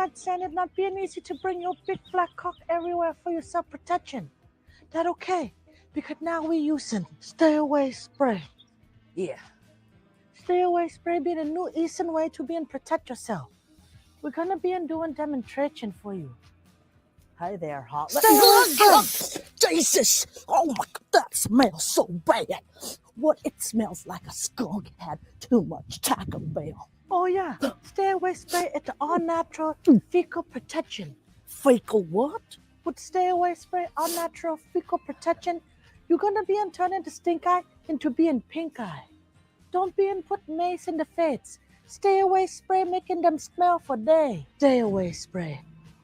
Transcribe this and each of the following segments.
not saying it not being easy to bring your big black cock everywhere for your self-protection. That okay? Because now we're using stay away spray. Yeah. Stay away spray being a new easy way to be and protect yourself. We're gonna be doing demonstration for you. Hi there, hot. Jesus! Oh my God, that smells so bad. What? It smells like a skunk had too much Taco Bell. Oh yeah, stay away spray at the all-natural fecal protection. Fecal what? With stay away spray all-natural fecal protection, you're gonna be turning the stink eye into being pink eye. Don't be put mace in the face. Stay away spray making them smell for day. Stay away spray.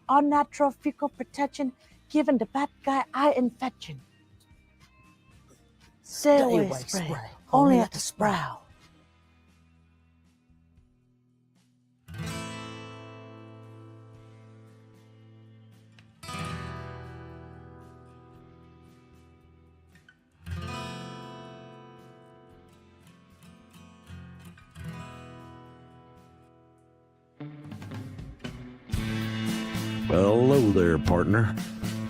All natural fecal protection giving the bad guy eye infection. Stay away spray. Only at the Sprout. Well, hello there, partner.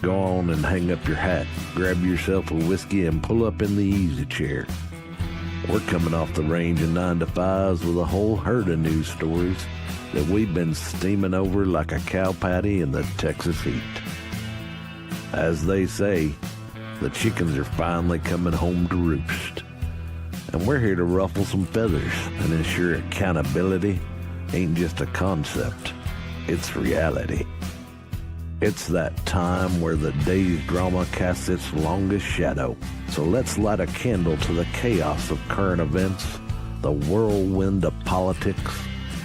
Go on and hang up your hat, grab yourself a whiskey, and pull up in the easy chair. We're coming off the range of 9 to 5s with a whole herd of news stories that we've been steaming over like a cow patty in the Texas heat. As they say, the chickens are finally coming home to roost. And we're here to ruffle some feathers and ensure accountability ain't just a concept, it's reality. It's that time where the day's drama casts its longest shadow. So let's light a candle to the chaos of current events, the whirlwind of politics,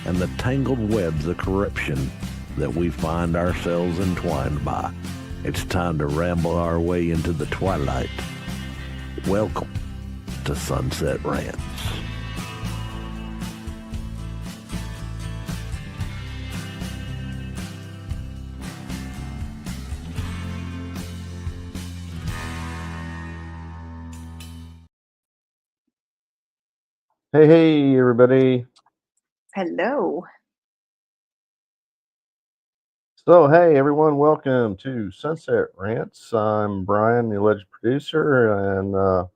and the tangled webs of corruption that we find ourselves entwined by. It's time to ramble our way into the twilight. Welcome to Sunset Rants. Hey, everybody. Hello. So, hey, everyone, welcome to Sunset Rants. I'm Brian, the alleged producer, and of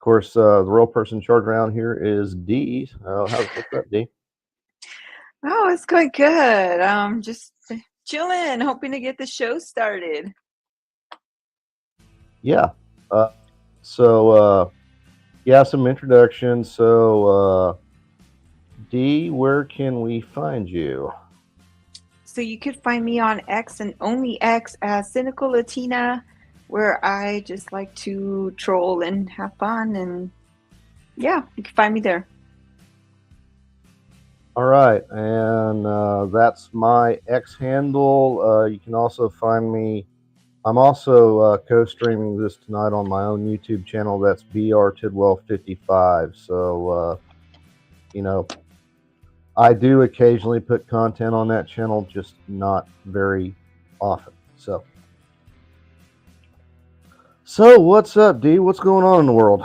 course, the real person in charge around here is Dee. What's up, Dee? Oh, it's going good. Just chilling, hoping to get the show started. Yeah. Some introductions. So, Dee, where can we find you? So you could find me on X and only X as Cynical Latina, where I just like to troll and have fun. And yeah, you can find me there. All right. And that's my X handle. You can also find me. I'm also co-streaming this tonight on my own YouTube channel. That's BR Tidwell 55. So, I do occasionally put content on that channel, just not very often. So what's up, Dee? What's going on in the world?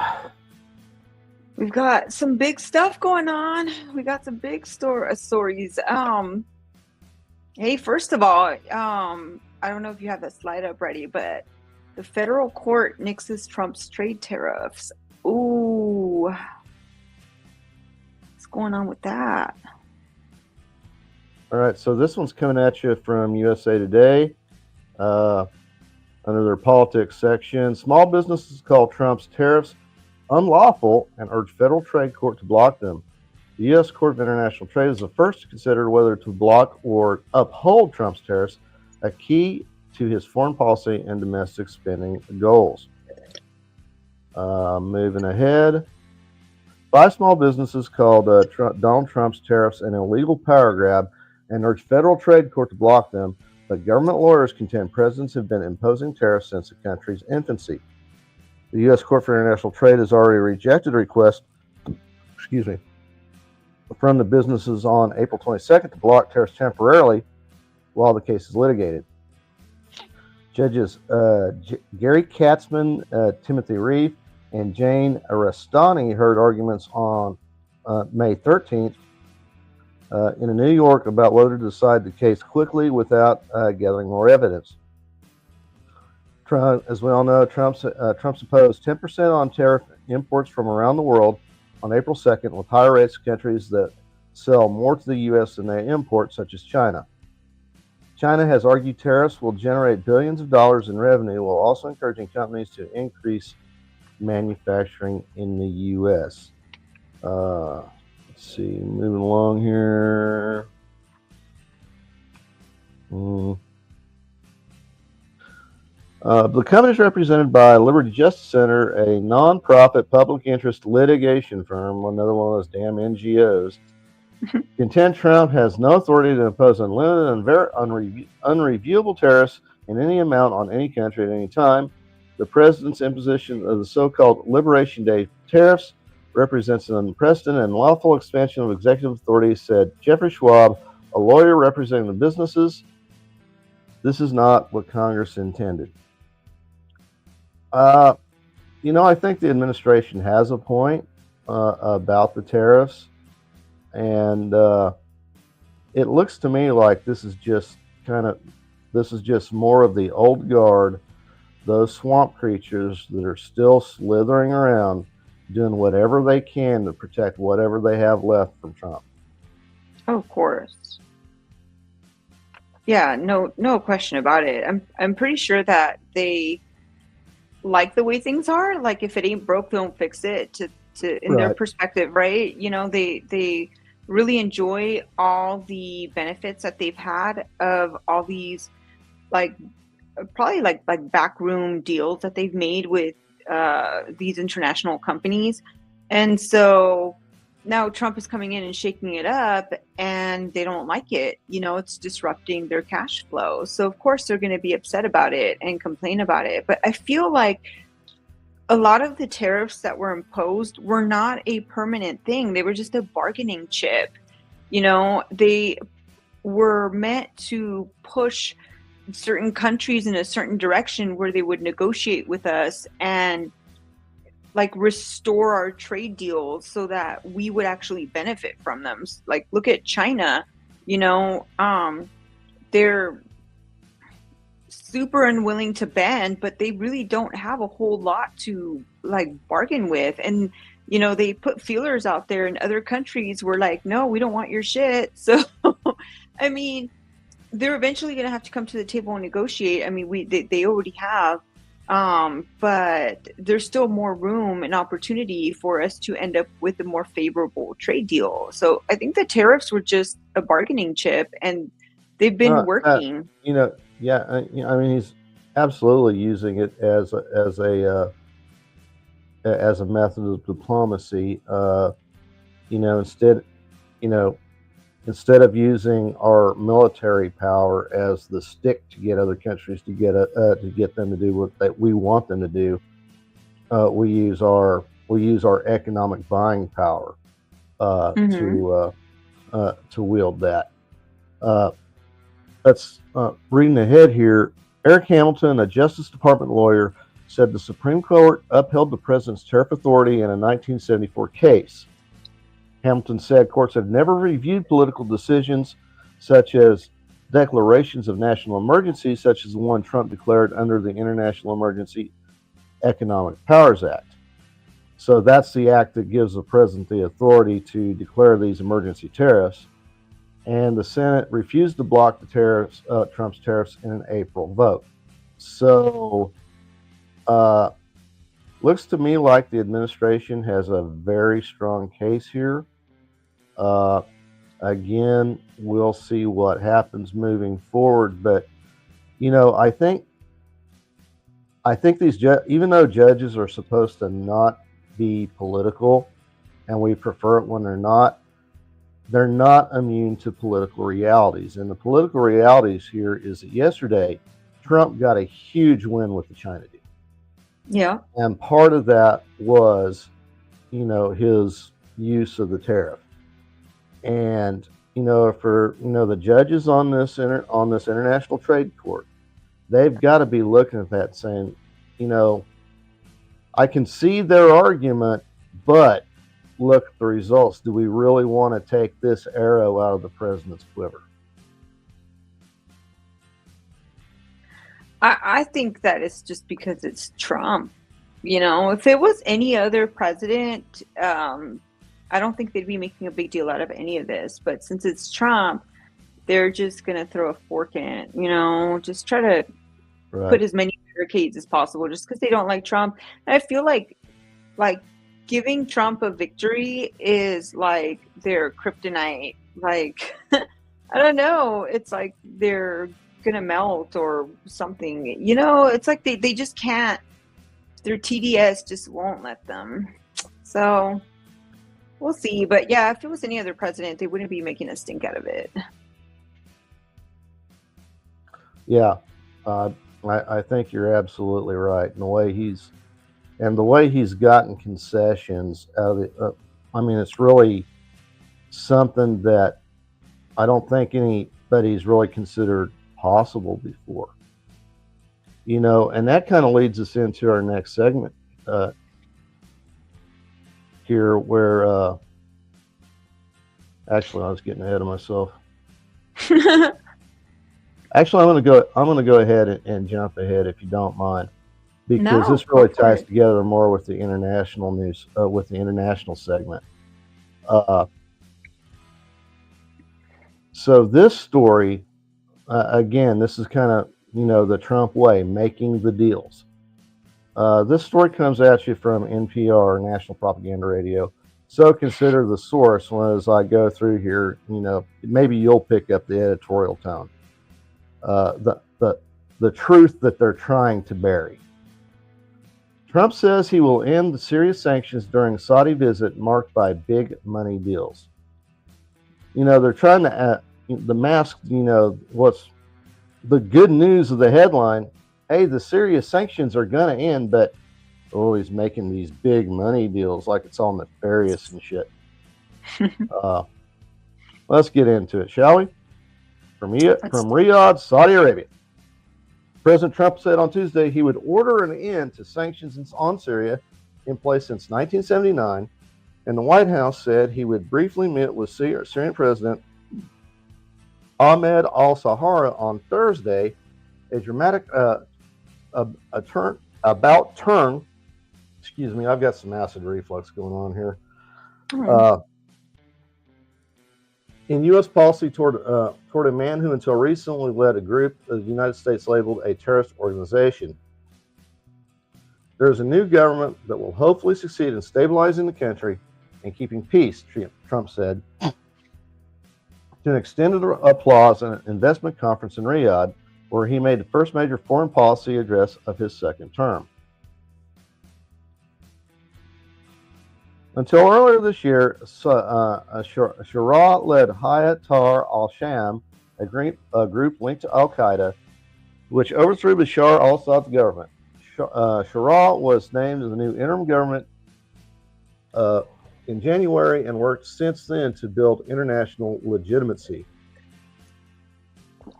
We've got some big stuff going on. We got some big stories. Hey, first of all, I don't know if you have the slide up ready, but the federal court nixes Trump's trade tariffs. Ooh, what's going on with that? All right, so this one's coming at you from USA Today. Under their politics section, small businesses call Trump's tariffs unlawful and urge federal trade court to block them. The U.S. Court of International Trade is the first to consider whether to block or uphold Trump's tariffs, a key to his foreign policy and domestic spending goals. Moving ahead, 5 small businesses called Donald Trump's tariffs an illegal power grab and urged federal trade court to block them, but government lawyers contend presidents have been imposing tariffs since the country's infancy. The U.S. Court for International Trade has already rejected a request, from the businesses on April 22nd to block tariffs temporarily while the case is litigated. Judges Gary Katzman, Timothy Reeve, and Jane Arestani heard arguments on May 13th in New York about whether to decide the case quickly without gathering more evidence. Trump, as we all know, Trump's imposed 10% on tariff imports from around the world on April 2nd, with higher rates of countries that sell more to the U.S. than they import, such as China. China has argued tariffs will generate billions of dollars in revenue, while also encouraging companies to increase manufacturing in the U.S. Let's see, moving along here. The company is represented by Liberty Justice Center, a non-profit public interest litigation firm, another one of those damn NGOs. Contend Trump has no authority to impose unlimited and unreviewable tariffs in any amount on any country at any time. The president's imposition of the so-called Liberation Day tariffs represents an unprecedented and lawful expansion of executive authority, said Jeffrey Schwab, a lawyer representing the businesses. This is not what Congress intended. I think the administration has a point about the tariffs, and it looks to me like this is just more of the old guard, those swamp creatures that are still slithering around, doing whatever they can to protect whatever they have left from Trump. Oh, of course. Yeah, no question about it. I'm pretty sure that they like the way things are. Like, if it ain't broke, don't fix it. In their perspective, right? They really enjoy all the benefits that they've had of all these, probably like backroom deals that they've made with these international companies, and so now Trump is coming in and shaking it up, and they don't like it. It's disrupting their cash flow. So of course they're going to be upset about it and complain about it. But I feel like a lot of the tariffs that were imposed were not a permanent thing. They were just a bargaining chip. They were meant to push certain countries in a certain direction where they would negotiate with us and restore our trade deals so that we would actually benefit from them. Look at China, they're super unwilling to bend, but they really don't have a whole lot to bargain with. And, they put feelers out there, and other countries were like, no, we don't want your shit. So, I mean, they're eventually going to have to come to the table and negotiate. I mean, they already have. But there's still more room and opportunity for us to end up with a more favorable trade deal. So I think the tariffs were just a bargaining chip, and they've been working. He's absolutely using it as a method of diplomacy. Instead of using our military power as the stick to get other countries to get them to do what we want them to do, we use our economic buying power to wield that. Let's reading ahead here. Eric Hamilton, a Justice Department lawyer, said the Supreme Court upheld the president's tariff authority in a 1974 case. Hamilton said courts have never reviewed political decisions, such as declarations of national emergency, such as the one Trump declared under the International Emergency Economic Powers Act. So that's the act that gives the president the authority to declare these emergency tariffs. And the Senate refused to block the tariffs, Trump's tariffs, in an April vote. So, looks to me like the administration has a very strong case here. Again, we'll see what happens moving forward. But, I think these even though judges are supposed to not be political, and we prefer it when they're not immune to political realities. And the political realities here is that yesterday, Trump got a huge win with the China deal. Yeah. And part of that was, his use of the tariff. And, for, the judges on this international trade court, they've got to be looking at that saying, I can see their argument, but look at the results, do we really want to take this arrow out of the president's quiver? I think that it's just because it's Trump. You know, if it was any other president, I don't think they'd be making a big deal out of any of this. But since it's Trump, they're just going to throw a fork in it, you know, just try to put as many barricades as possible just because they don't like Trump. And I feel like giving Trump a victory is like their kryptonite. Like, I don't know. It's like they're gonna melt or something, you know. It's like they just can't, their TDS just won't let them. So we'll see. But yeah, if it was any other president, they wouldn't be making a stink out of it. Yeah, I think you're absolutely right. And the way he's gotten concessions out of it, I mean, it's really something that I don't think anybody's really considered possible before, you know. And that kind of leads us into our next segment here, where actually I was getting ahead of myself. Actually, I'm gonna go ahead and jump ahead, if you don't mind, because this really ties together more with the international news, with the international segment. So this story, again, this is kind of, you know, the Trump way, making the deals. This story comes at you from NPR, National Propaganda Radio. So consider the source as I go through here. You know, maybe you'll pick up the editorial tone. The truth that they're trying to bury. Trump says he will end the serious sanctions during Saudi visit marked by big money deals. You know, they're trying to the mask, you know, what's the good news of the headline. Hey, the serious sanctions are going to end, but he's making these big money deals like it's all nefarious and shit. Let's get into it, shall we? From Riyadh, Saudi Arabia. President Trump said on Tuesday he would order an end to sanctions on Syria in place since 1979, and the White House said he would briefly meet with Syrian President Ahmed al-Sahara on Thursday, a dramatic turn. Excuse me, I've got some acid reflux going on here. In U.S. policy toward a man who until recently led a group the United States labeled a terrorist organization. There is a new government that will hopefully succeed in stabilizing the country and keeping peace, Trump said to an extended applause at an investment conference in Riyadh, where he made the first major foreign policy address of his second term. Until earlier this year, Shura-led Hayat Tahrir al-Sham, a group linked to al-Qaeda, which overthrew Bashar al-Assad's government. Shura was named as the new interim government in January and worked since then to build international legitimacy.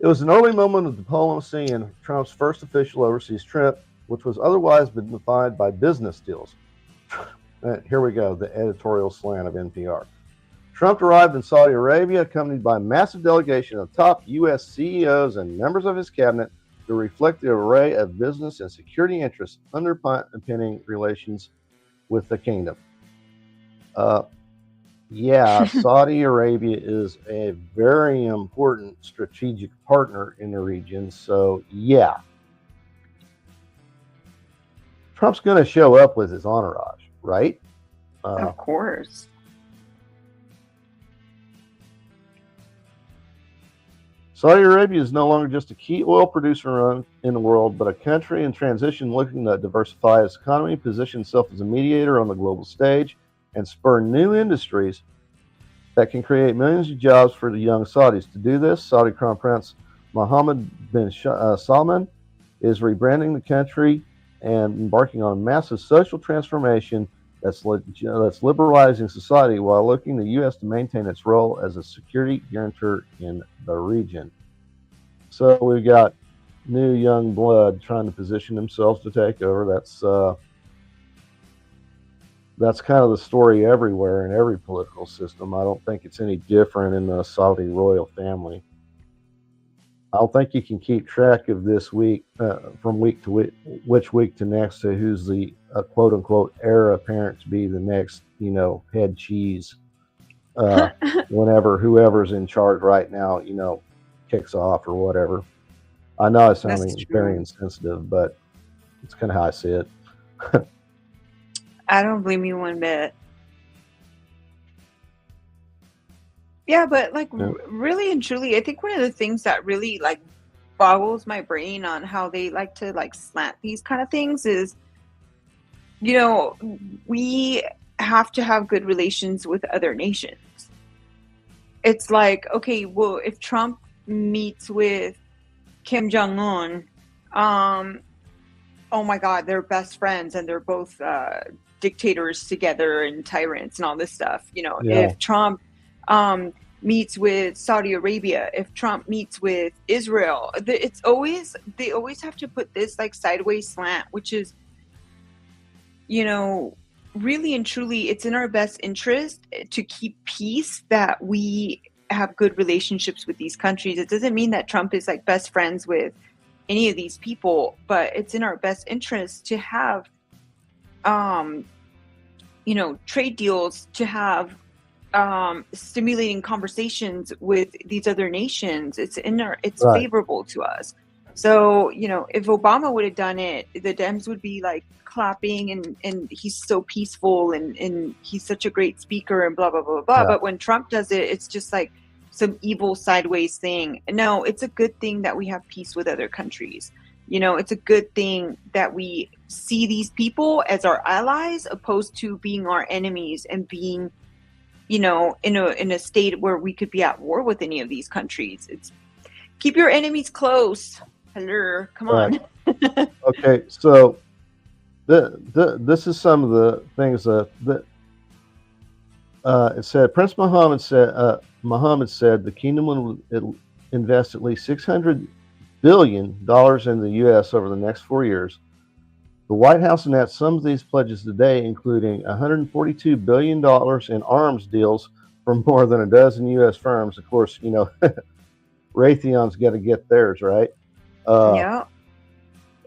It was an early moment of diplomacy in Trump's first official overseas trip, which was otherwise been defined by business deals. Here we go, the editorial slant of NPR. Trump arrived in Saudi Arabia, accompanied by a massive delegation of top U.S. CEOs and members of his cabinet to reflect the array of business and security interests underpinning relations with the kingdom. Saudi Arabia is a very important strategic partner in the region. So, yeah. Trump's going to show up with his entourage, right? Of course. Saudi Arabia is no longer just a key oil producer in the world, but a country in transition looking to diversify its economy, position itself as a mediator on the global stage, and spur new industries that can create millions of jobs for the young Saudis. To do this, Saudi Crown Prince Mohammed bin Salman is rebranding the country and embarking on a massive social transformation that's liberalizing society while looking to the U.S. to maintain its role as a security guarantor in the region. So we've got new young blood trying to position themselves to take over. That's that's kind of the story everywhere in every political system. I don't think it's any different in the Saudi royal family. I don't think you can keep track of this week from week to week, which week to next, to who's the quote unquote heir apparent to be the next, head cheese. Whenever whoever's in charge right now, kicks off or whatever. I know it's That's sounding very true. insensitive, but it's kind of how I see it. I don't blame you one bit. Yeah, but like Yeah. really and truly, I think one of the things that really like boggles my brain on how they like to like slant these kind of things is, we have to have good relations with other nations. It's like, okay, well, if Trump meets with Kim Jong Un, oh my God, they're best friends and they're both dictators together and tyrants and all this stuff. Yeah. If Trump meets with Saudi Arabia, if Trump meets with Israel, they always have to put this like sideways slant, which is, really and truly, it's in our best interest to keep peace that we have good relationships with these countries. It doesn't mean that Trump is like best friends with any of these people, but it's in our best interest to have trade deals, to have stimulating conversations with these other nations. It's Right. favorable to us. So, if Obama would have done it, the Dems would be like clapping and he's so peaceful and he's such a great speaker and blah, blah, blah, blah. Yeah. But when Trump does it, it's just like some evil sideways thing. No, it's a good thing that we have peace with other countries. It's a good thing that we see these people as our allies opposed to being our enemies and being, in a state where we could be at war with any of these countries. It's keep your enemies close. Hello, come on. Right. Okay, so this is some of the things that it said. Prince Muhammad said the kingdom will invest at least $600 billion in the U.S. over the next 4 years. The White House announced some of these pledges today, including $142 billion in arms deals from more than a dozen U.S. firms. Of course, Raytheon's got to get theirs, right? Yeah.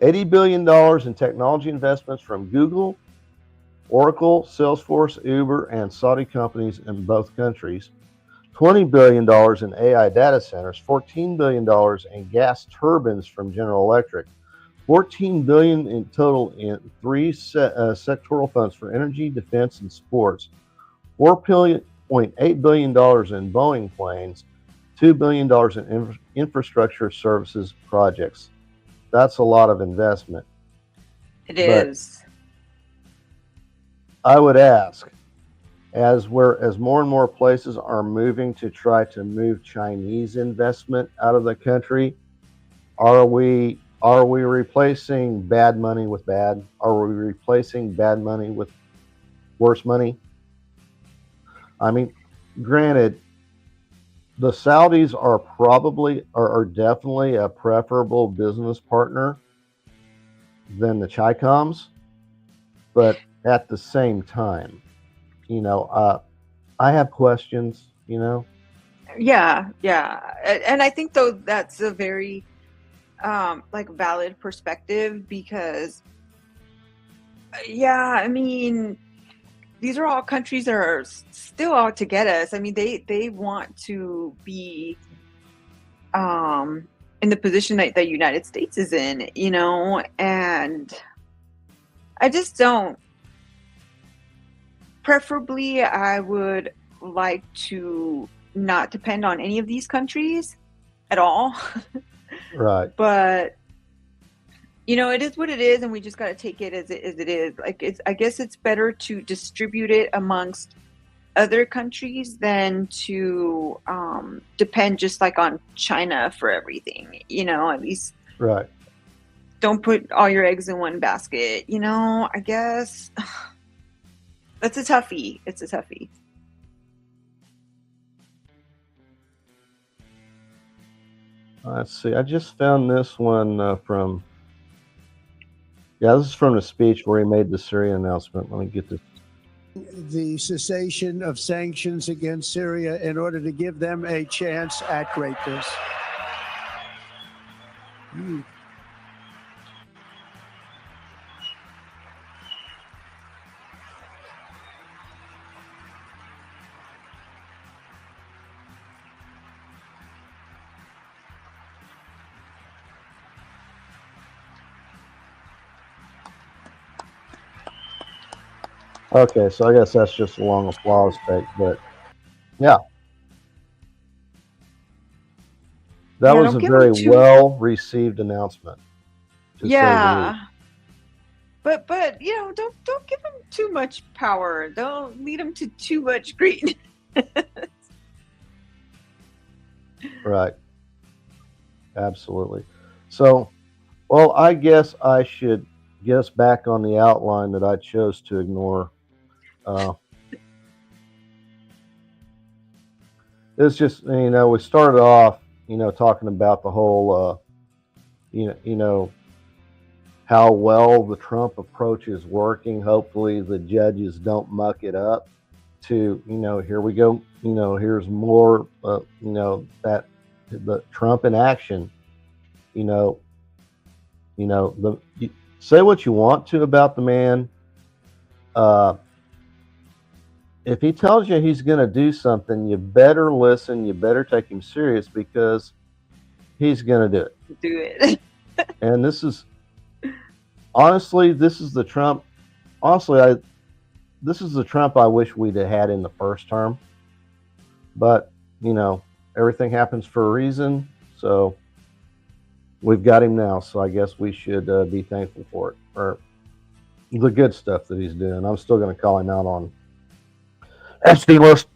$80 billion in technology investments from Google, Oracle, Salesforce, Uber, and Saudi companies in both countries. $20 billion in AI data centers, $14 billion in gas turbines from General Electric, $14 billion in total in three sectoral funds for energy, defense, and sports, $4.8 billion in Boeing planes, $2 billion in infrastructure services projects. That's a lot of investment. It is. I would ask, as more and more places are moving to try to move Chinese investment out of the country, are we replacing bad money with bad? Are we replacing bad money with worse money? I mean, granted, the Saudis are definitely a preferable business partner than the Chicoms, but at the same time, I have questions, Yeah. And I think though that's a very valid perspective because I mean, these are all countries that are still out to get us. I mean, they want to be in the position that the United States is in, and I just don't. Preferably, I would like to not depend on any of these countries at all. Right. But it is what it is, and we just got to take it as it is. Like, I guess it's better to distribute it amongst other countries than to depend just like on China for everything. At least Right. don't put all your eggs in one basket. I guess that's a toughie. It's a toughie. Let's see. I just found this one from. Yeah, this is from the speech where he made the Syria announcement. Let me get this the cessation of sanctions against Syria in order to give them a chance at greatness. Okay, so I guess that's just a long applause take, but yeah. That was a very well received announcement. Yeah. But don't give them too much power. Don't lead them to too much greed. Right. Absolutely. So, well, I guess I should get us back on the outline that I chose to ignore. It's just, we started off, talking about the whole, how well the Trump approach is working. Hopefully the judges don't muck it up. To, here we go, here's more, that the Trump in action, say what you want to about the man. If he tells you he's going to do something, you better listen. You better take him serious because he's going to do it. And this is the Trump. Honestly, this is the Trump I wish we'd have had in the first term. But, everything happens for a reason. So we've got him now. So I guess we should be thankful for it, or the good stuff that he's doing. I'm still going to call him out on Epstein list.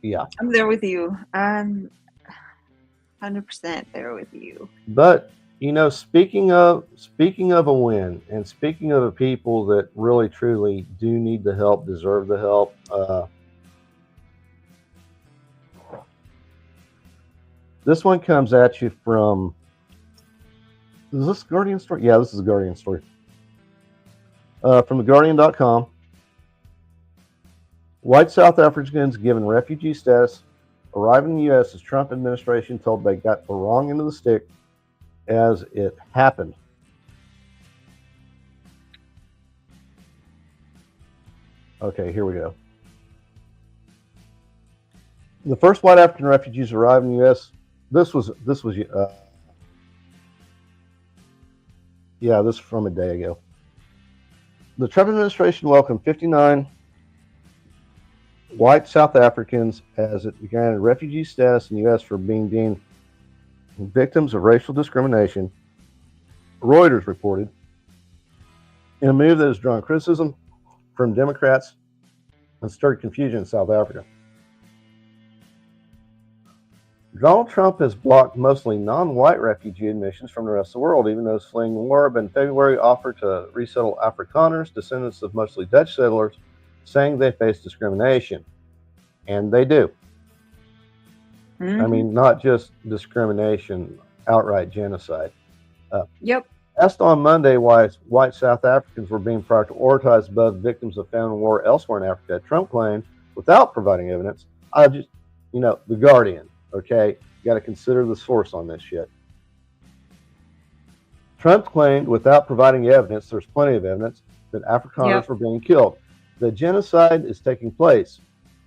Yeah. I'm there with you. I'm 100% there with you. But, speaking of a win, and speaking of the people that really truly do need the help, deserve the help, this one comes at you from, is this Guardian story? Yeah, this is a Guardian story. From theguardian.com. White South Africans given refugee status arrive in the U.S. as Trump administration told they got the wrong end of the stick as it happened. Okay, here we go. The first white African refugees arrived in the U.S. This was this is from a day ago. The Trump administration welcomed 59 white South Africans as it granted refugee status in the U.S. for being deemed victims of racial discrimination, Reuters reported, in a move that has drawn criticism from Democrats and stirred confusion in South Africa. Donald Trump has blocked mostly non-white refugee admissions from the rest of the world, even those fleeing war, but in February offered to resettle Afrikaners, descendants of mostly Dutch settlers, saying they face discrimination. And they do. Mm-hmm. I mean, not just discrimination, outright genocide. Yep. Asked on Monday why white South Africans were being prioritized above victims of famine war elsewhere in Africa, Trump claimed, without providing evidence, The Guardian. Okay, you got to consider the source on this shit. Trump claimed, without providing evidence, there's plenty of evidence, that Afrikaners were being killed. The genocide is taking place,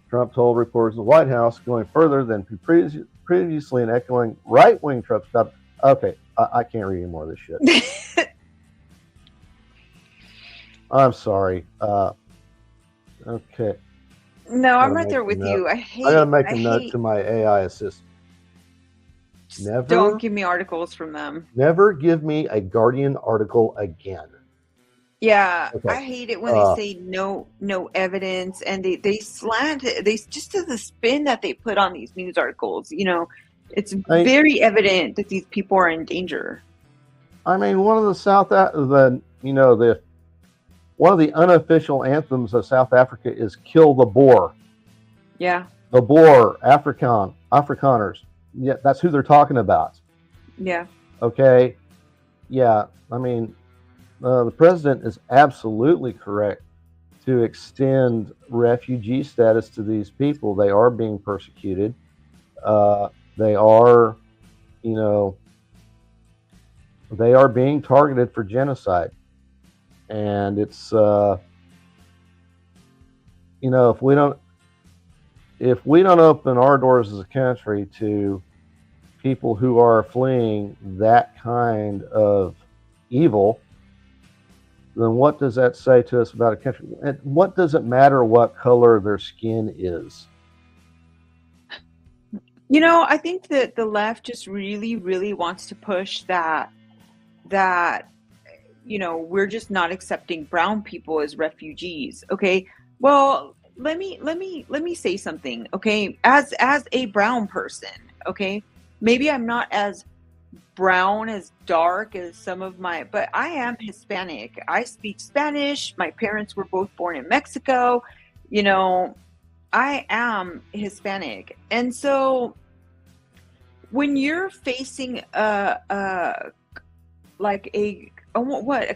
Trump told reporters in the White House, going further than previously and echoing right-wing Trump's stuff. Okay, I can't read any more of this shit. I'm sorry. Okay. No, I'm right there with you. I gotta make a note to my AI assistant. Don't give me articles from them. Never give me a Guardian article again. Yeah, okay. I hate it when they say no evidence, and they slant it. They just do the spin that they put on these news articles. It's very evident that these people are in danger. I mean, one of the one of the unofficial anthems of South Africa is "Kill the Boer." Yeah. The Boer, Afrikaners. Yeah, that's who they're talking about. Yeah. Okay. Yeah. I mean, the president is absolutely correct to extend refugee status to these people. They are being persecuted. They are, you know, they are being targeted for genocide. And it's, you know, if we don't open our doors as a country to people who are fleeing that kind of evil, then what does that say to us about a country? And what does it matter what color their skin is? You know, I think that the left just really, really wants to push that you know, we're just not accepting brown people as refugees. Okay. Well, let me say something. Okay. As a brown person, okay, maybe I'm not as brown, as dark as some of my, but I am Hispanic. I speak Spanish. My parents were both born in Mexico. You know, I am Hispanic. And so when you're facing a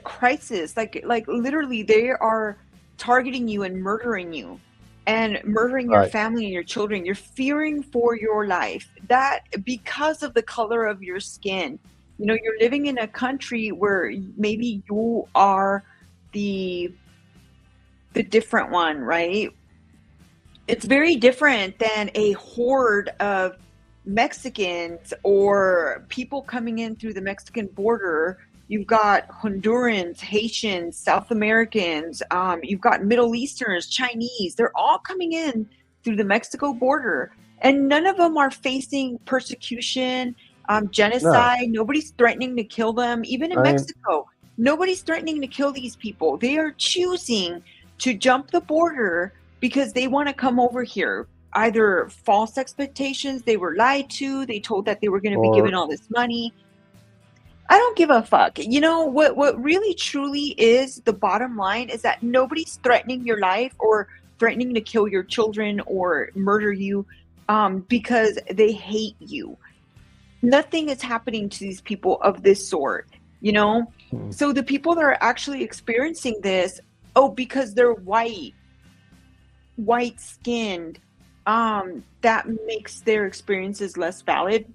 crisis, like literally they are targeting you and murdering you and murdering your Right. family and your children, you're fearing for your life, that because of the color of your skin. You know, you're living in a country where maybe you are the different one, right? It's very different than a horde of Mexicans or people coming in through the Mexican border. You've got Hondurans, Haitians, South Americans, you've got Middle Easterners, Chinese. They're all coming in through the Mexico border, and none of them are facing persecution, No. genocide. Nobody's threatening to kill them. Even in I mean, Mexico, nobody's threatening to kill these people. They are choosing to jump the border because they want to come over here. Either false expectations, they were lied to, they told that they were going to be given all this money. I don't give a fuck. You know, what really truly is the bottom line is that nobody's threatening your life or threatening to kill your children or murder you because they hate you. Nothing is happening to these people of this sort, you know? So the people that are actually experiencing this, because they're white-skinned, that makes their experiences less valid.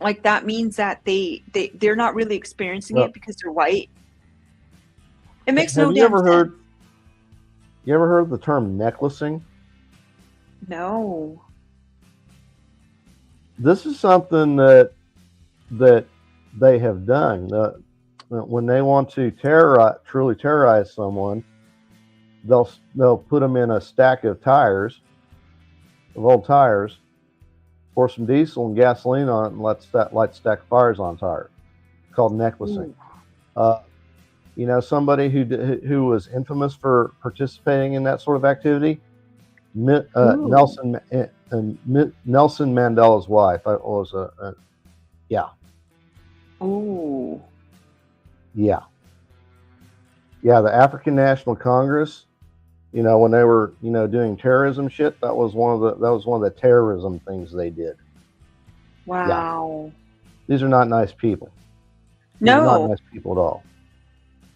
Like that means that they're not really experiencing it because they're white. It makes no damn sense. You ever heard the term necklacing? No. This is something that they have done. When they want to truly terrorize someone, they'll put them in a stack of old tires, pour some diesel and gasoline on it, and light stack of fires on tires. It's called necklacing. You know, somebody who was infamous for participating in that sort of activity, Nelson Mandela's wife was yeah. Oh. Yeah. Yeah, the African National Congress, you know, when they were, you know, doing terrorism shit, that was one of the terrorism things they did. Wow. Yeah. These are not nice people. No. They're not nice people at all.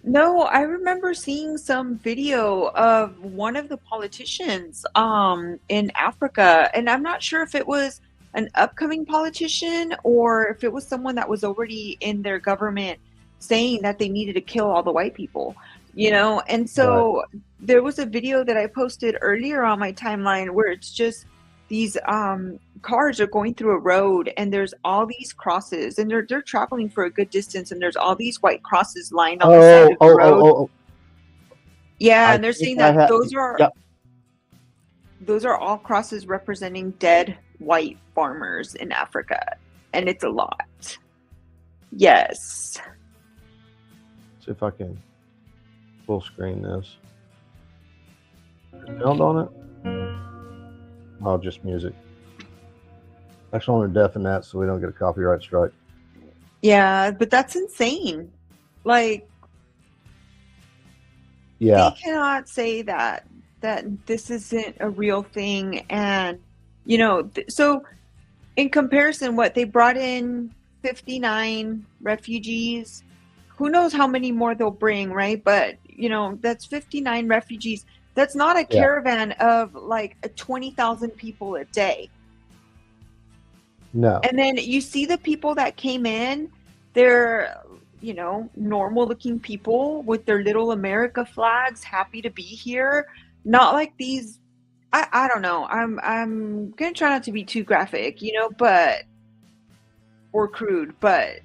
No, I remember seeing some video of one of the politicians in Africa, and I'm not sure if it was an upcoming politician or if it was someone that was already in their government saying that they needed to kill all the white people, you know? And so there was a video that I posted earlier on my timeline where it's just these cars are going through a road and there's all these crosses and they're traveling for a good distance and there's all these white crosses lined on the side of the road. Yeah, and they're saying that those are all crosses representing dead white farmers in Africa, and it's a lot. Yes. See if I can full screen this. Sound on it? Oh, just music. Actually, I'm going to deafen that so we don't get a copyright strike. Yeah, but that's insane. Like, yeah, they cannot say that this isn't a real thing. And, you know, so in comparison, what they brought in 59 refugees who knows how many more they'll bring, right? But, you know, that's 59 refugees. That's not a Yeah. caravan of like 20,000 people a day. No. And then you see the people that came in, they're, you know, normal looking people with their little America flags, happy to be here. Not like these, I don't know. I'm gonna try not to be too graphic, you know, but or crude, but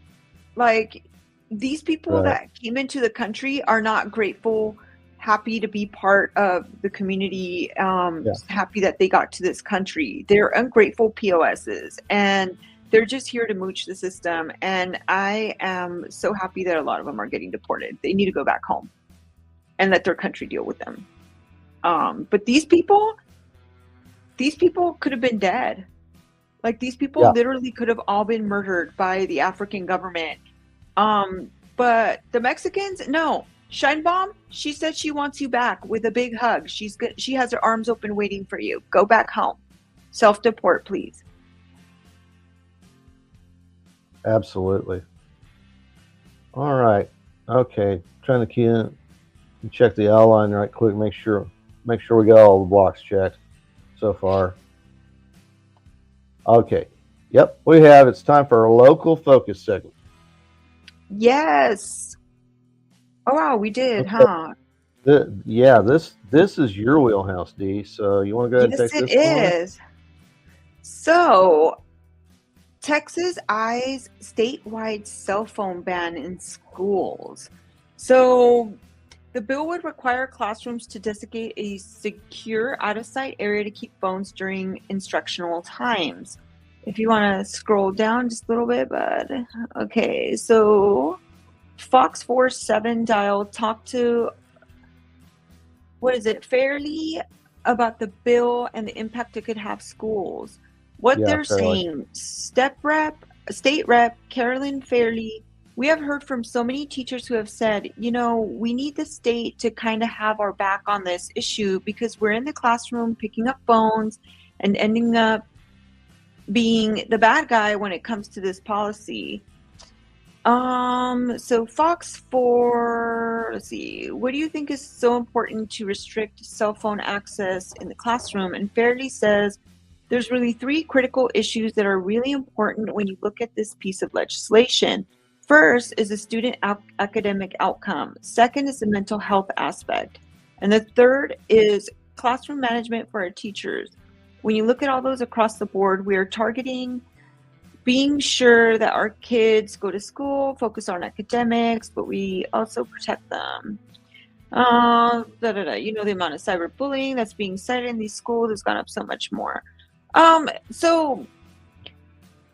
like these people Right. that came into the country are not grateful, happy to be part of the community, Yeah. happy that they got to this country. They're ungrateful POSs, and they're just here to mooch the system. And I am so happy that a lot of them are getting deported. They need to go back home and let their country deal with them. But these people could have been dead. Like these people Yeah. literally could have all been murdered by the African government. But the Mexicans, no. Scheinbaum, she said she wants you back with a big hug. She has her arms open waiting for you. Go back home. Self-deport, please. Absolutely. All right. Okay. Trying to key in, check the outline right quick. Make sure we got all the blocks checked so far. Okay. Yep, we have. It's time for our local focus segment. Yes. Oh wow, we did, Okay. huh? This is your wheelhouse, Dee. So you want to go ahead and Yes, take it this one away? is. So, Texas eyes statewide cell phone ban in schools. So, the bill would require classrooms to designate a secure out-of-sight area to keep phones during instructional times. If you want to scroll down just a little bit, bud. Okay, so Fox 47 dial talked to, what is it, Fairly, about the bill and the impact it could have schools. What Yeah, they're Fairly. saying, State Rep Carolyn Fairly, we have heard from so many teachers who have said, you know, we need the state to kind of have our back on this issue because we're in the classroom picking up phones and ending up being the bad guy when it comes to this policy. So Fox 4, let's see, what do you think is so important to restrict cell phone access in the classroom? And Fairly says there's really 3 critical issues that are really important when you look at this piece of legislation. First is the student academic outcome. Second is the mental health aspect. And the third is classroom management for our teachers. When you look at all those across the board, we are targeting being sure that our kids go to school, focus on academics, but we also protect them. You know, the amount of cyberbullying that's being cited in these schools has gone up so much more. So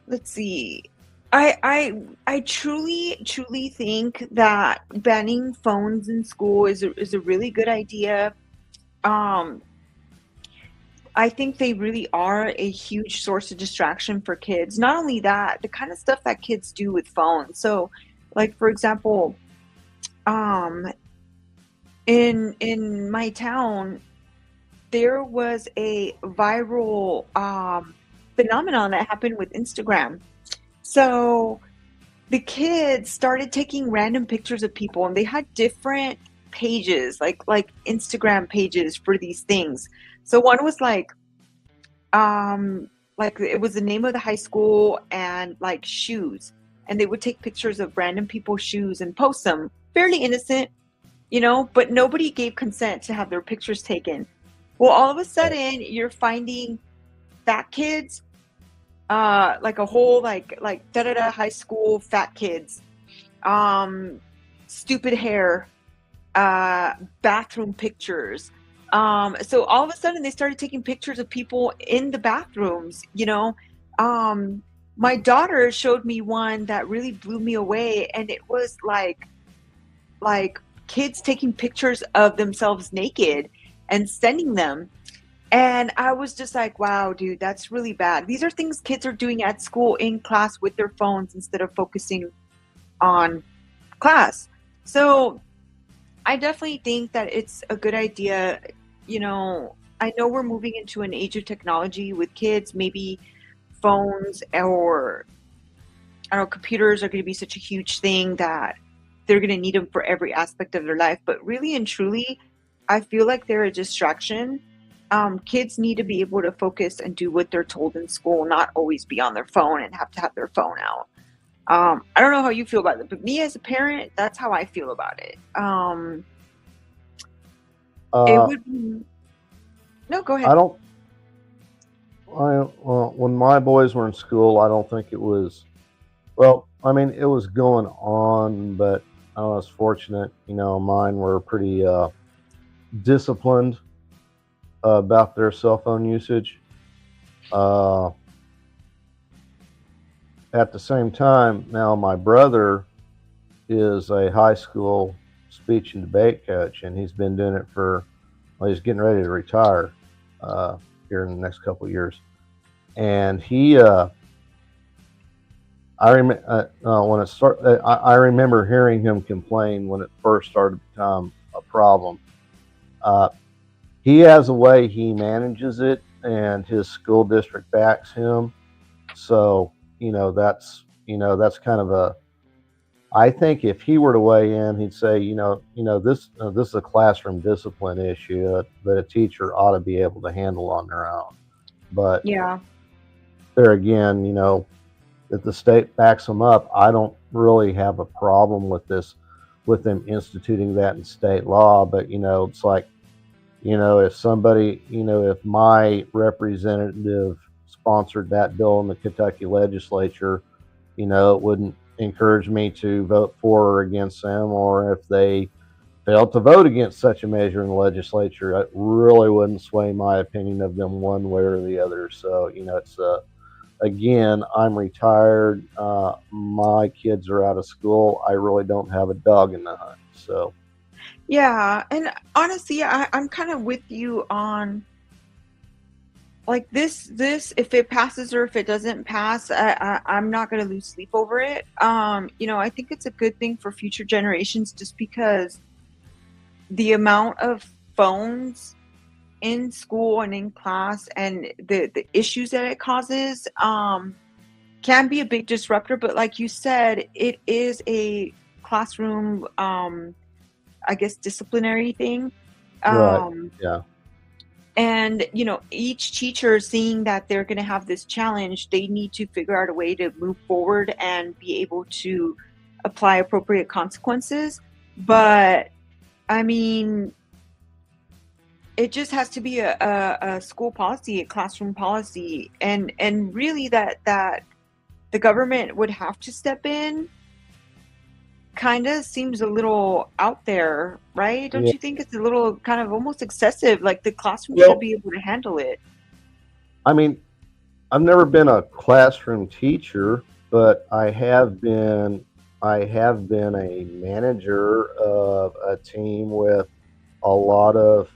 let's see. I truly think that banning phones in school is a really good idea. I think they really are a huge source of distraction for kids. Not only that, the kind of stuff that kids do with phones. So, like for example, in my town, there was a viral phenomenon that happened with Instagram. So the kids started taking random pictures of people, and they had different pages, like Instagram pages for these things. So one was like it was the name of the high school and like shoes, and they would take pictures of random people's shoes and post them. Fairly innocent, you know, but nobody gave consent to have their pictures taken. Well, all of a sudden you're finding fat kids, like a whole like high school fat kids, stupid hair, bathroom pictures. So all of a sudden they started taking pictures of people in the bathrooms, you know. My daughter showed me one that really blew me away, and it was like kids taking pictures of themselves naked and sending them. And I was just like, wow, dude, that's really bad. These are things kids are doing at school in class with their phones instead of focusing on class. So I definitely think that it's a good idea. You know, I know we're moving into an age of technology with kids. Maybe phones or, I don't know, computers are going to be such a huge thing that they're going to need them for every aspect of their life. But really and truly, I feel like they're a distraction. Kids need to be able to focus and do what they're told in school, not always be on their phone and have to have their phone out. I don't know how you feel about it, but me as a parent, that's how I feel about it. It would be... No, go ahead. Well, when my boys were in school, I don't think it was, well, I mean, it was going on, but I was fortunate, mine were pretty disciplined about their cell phone usage. At the same time, now my brother is a high school speech and debate coach, and he's been doing it he's getting ready to retire here in the next couple of years. And he, I remember hearing him complain when it first started to become a problem. He has a way he manages it, and his school district backs him. So, that's kind of I think if he were to weigh in, he'd say, this is a classroom discipline issue that a teacher ought to be able to handle on their own. But yeah, there again, if the state backs them up, I don't really have a problem with them instituting that in state law. But, it's like, if somebody, if my representative sponsored that bill in the Kentucky legislature, it wouldn't encourage me to vote for or against them. Or if they failed to vote against such a measure in the legislature, it really wouldn't sway my opinion of them one way or the other. So, it's again, I'm retired. My kids are out of school. I really don't have a dog in the hunt. So, yeah. And honestly, I'm kind of with you on like this, if it passes or if it doesn't pass, I'm not going to lose sleep over it. I think it's a good thing for future generations, just because the amount of phones in school and in class and the issues that it causes can be a big disruptor. But like you said, it is a classroom, I guess, disciplinary thing. right. Yeah. And, each teacher seeing that they're going to have this challenge, they need to figure out a way to move forward and be able to apply appropriate consequences. But, I mean, it just has to be a school policy, a classroom policy. And really that the government would have to step in kind of seems a little out there, right? Don't you think it's a little kind of almost excessive? Like the classroom should be able to handle it. I mean, I've never been a classroom teacher, but I have been a manager of a team with a lot of,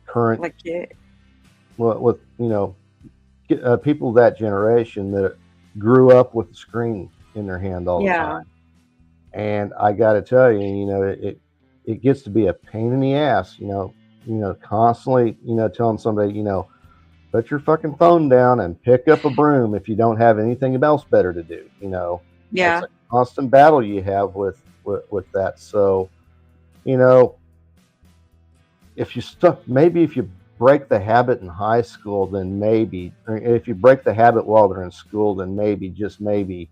current, Like it. with people of that generation that grew up with the screen in their hand all the time. And I got to tell you, it gets to be a pain in the ass, constantly, telling somebody, put your fucking phone down and pick up a broom if you don't have anything else better to do. Yeah. It's a constant battle you have with that. So, if you break the habit in high school, then maybe, or if you break the habit while they're in school, then just maybe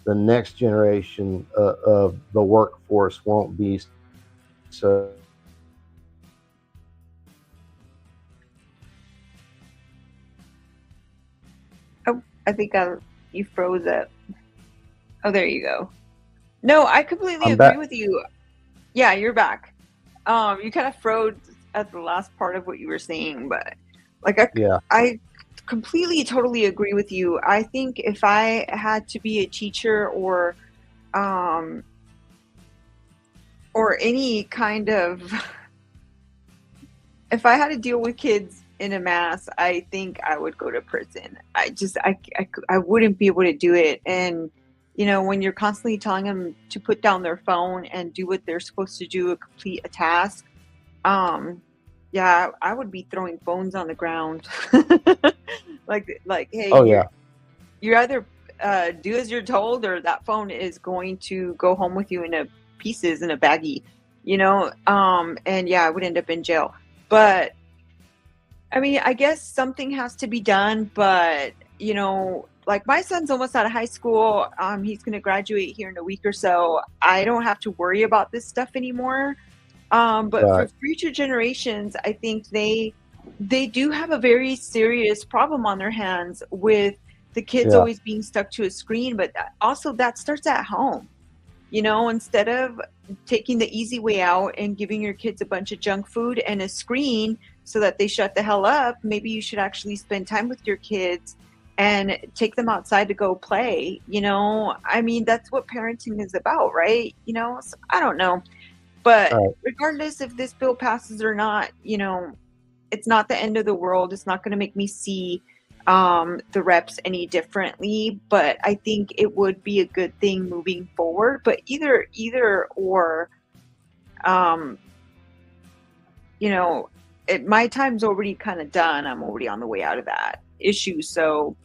the next generation of the workforce won't be so. Oh, I think you froze up. Oh, there you go. No, I completely agree with you. Yeah, you're back. You kind of froze at the last part of what you were saying, but I completely, totally agree with you. I think if I had to be a teacher or any kind of, if I had to deal with kids in a mass, I think I would go to prison. I wouldn't be able to do it. And, when you're constantly telling them to put down their phone and do what they're supposed to do, complete a task, I would be throwing phones on the ground. like, hey, oh, yeah. You're either do as you're told, or that phone is going to go home with you in a pieces in a baggie, and yeah, I would end up in jail. But I mean, I guess something has to be done, but like my son's almost out of high school. He's going to graduate here in a week or so. I don't have to worry about this stuff anymore. But Right. for future generations, I think they do have a very serious problem on their hands with the kids Yeah. always being stuck to a screen. But also that starts at home. Instead of taking the easy way out and giving your kids a bunch of junk food and a screen so that they shut the hell up, maybe you should actually spend time with your kids and take them outside to go play. I mean, that's what parenting is about, right? So I don't know. But Right. regardless if this bill passes or not, it's not the end of the world. It's not going to make me see the reps any differently, but I think it would be a good thing moving forward. But either or, my time's already kind of done. I'm already on the way out of that issue. So,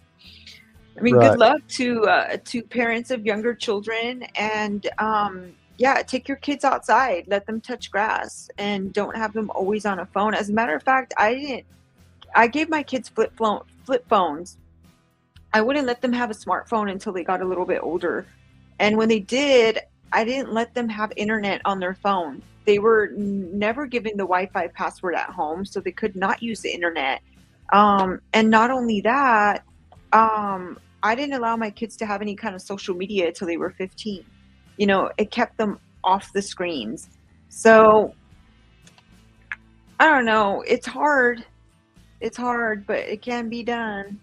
I mean, Right. good luck to parents of younger children, and yeah, take your kids outside, let them touch grass, and don't have them always on a phone. As a matter of fact, I gave my kids flip phones. I wouldn't let them have a smartphone until they got a little bit older. And when they did, I didn't let them have internet on their phone. They were never given the Wi-Fi password at home, so they could not use the internet. And not only that, I didn't allow my kids to have any kind of social media until they were 15. It kept them off the screens. So I don't know. It's hard. It's hard, but it can be done.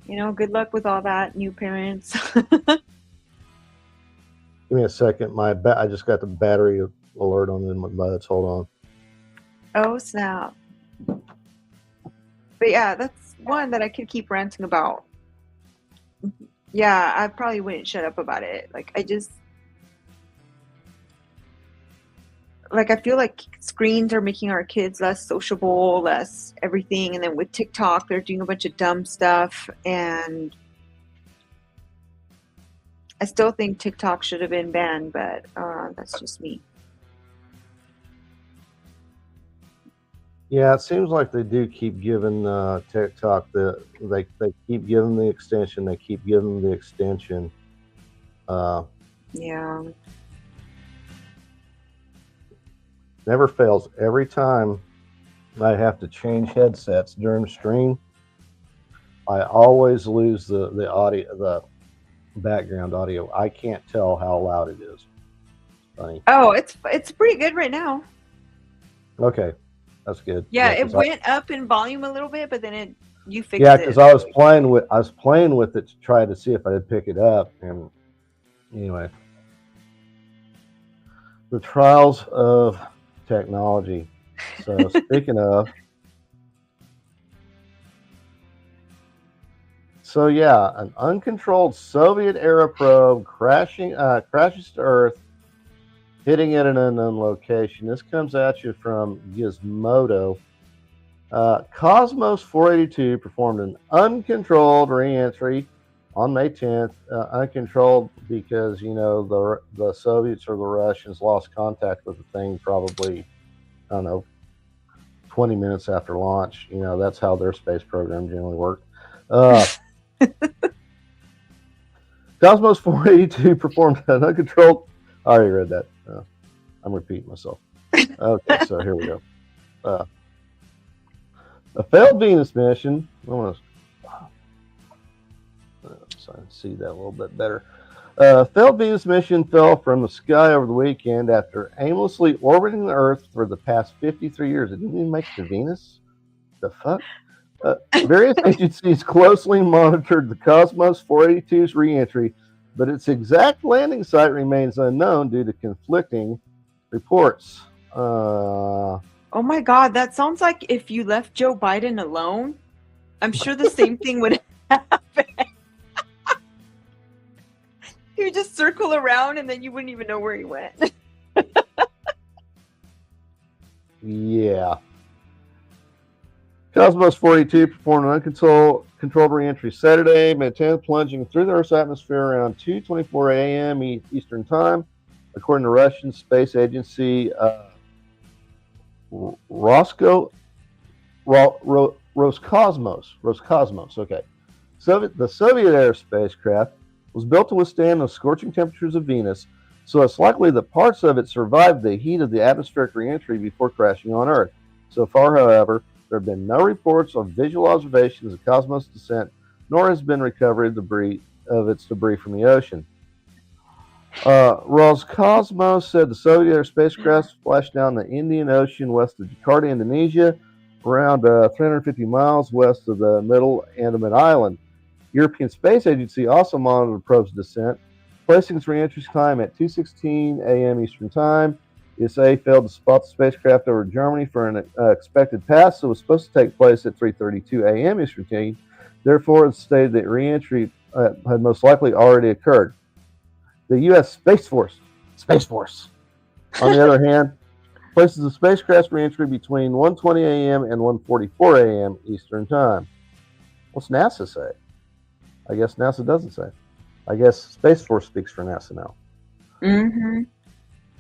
Good luck with all that, new parents. Give me a second. I just got the battery alert on in my buds. Hold on. Oh, snap. But yeah, that's one that I could keep ranting about. Yeah, I probably wouldn't shut up about it. I feel like screens are making our kids less sociable, less everything. And then with TikTok, they're doing a bunch of dumb stuff. And I still think TikTok should have been banned, but that's just me. Yeah, it seems like they do keep giving TikTok they keep giving the extension. They keep giving the extension. Yeah. Never fails. Every time I have to change headsets during the stream, I always lose the audio, the background audio. I can't tell how loud it is. Funny. Oh, it's pretty good right now. Okay, that's good. Yeah, it 'cause went up in volume a little bit, but then you fixed Yeah, it. because I was playing with it to try to see if I'd pick it up, and anyway, the trials of technology. So speaking of, so yeah, an uncontrolled Soviet-era probe crashes to Earth, hitting at an unknown location. This comes at you from Gizmodo. Cosmos 482 performed an uncontrolled re-entry on May 10th. Uncontrolled because, the Soviets or the Russians lost contact with the thing probably, I don't know, 20 minutes after launch. That's how their space program generally worked. Cosmos 482 performed an uncontrolled... I already read that. I'm repeating myself. Okay, so here we go. A failed Venus mission. I want to see that a little bit better. Failed Venus mission fell from the sky over the weekend after aimlessly orbiting the Earth for the past 53 years. It didn't even make it to Venus? The fuck? Various agencies closely monitored the Cosmos 482's re-entry, but its exact landing site remains unknown due to conflicting reports. Oh my God, that sounds like if you left Joe Biden alone. I'm sure the same thing would happen. He would just circle around and then you wouldn't even know where he went. Yeah. Cosmos 42 performed an controlled reentry Saturday, May 10th, plunging through the Earth's atmosphere around 2:24 a.m. Eastern Time, according to Russian Space Agency Roscosmos. Okay. The Soviet-era spacecraft was built to withstand the scorching temperatures of Venus, so it's likely that parts of it survived the heat of the atmospheric reentry before crashing on Earth. So far, however, there have been no reports of visual observations of Cosmos descent, nor has been recovery of its debris from the ocean. Roscosmos said the Soviet spacecraft splashed down the Indian Ocean west of Jakarta, Indonesia, around 350 miles west of the Middle Andaman Island. European Space Agency also monitored the probe's descent, placing its reentry time at 2:16 a.m. Eastern Time. ESA failed to spot the spacecraft over Germany for an expected pass, so it was supposed to take place at 3:32 a.m. Eastern Time. Therefore, it stated that reentry had most likely already occurred. The U.S. Space Force, on the other hand, places the spacecraft's reentry between 1:20 a.m. and 1:44 a.m. Eastern Time. What's NASA say? I guess NASA doesn't say. I guess Space Force speaks for NASA now. Mm-hmm.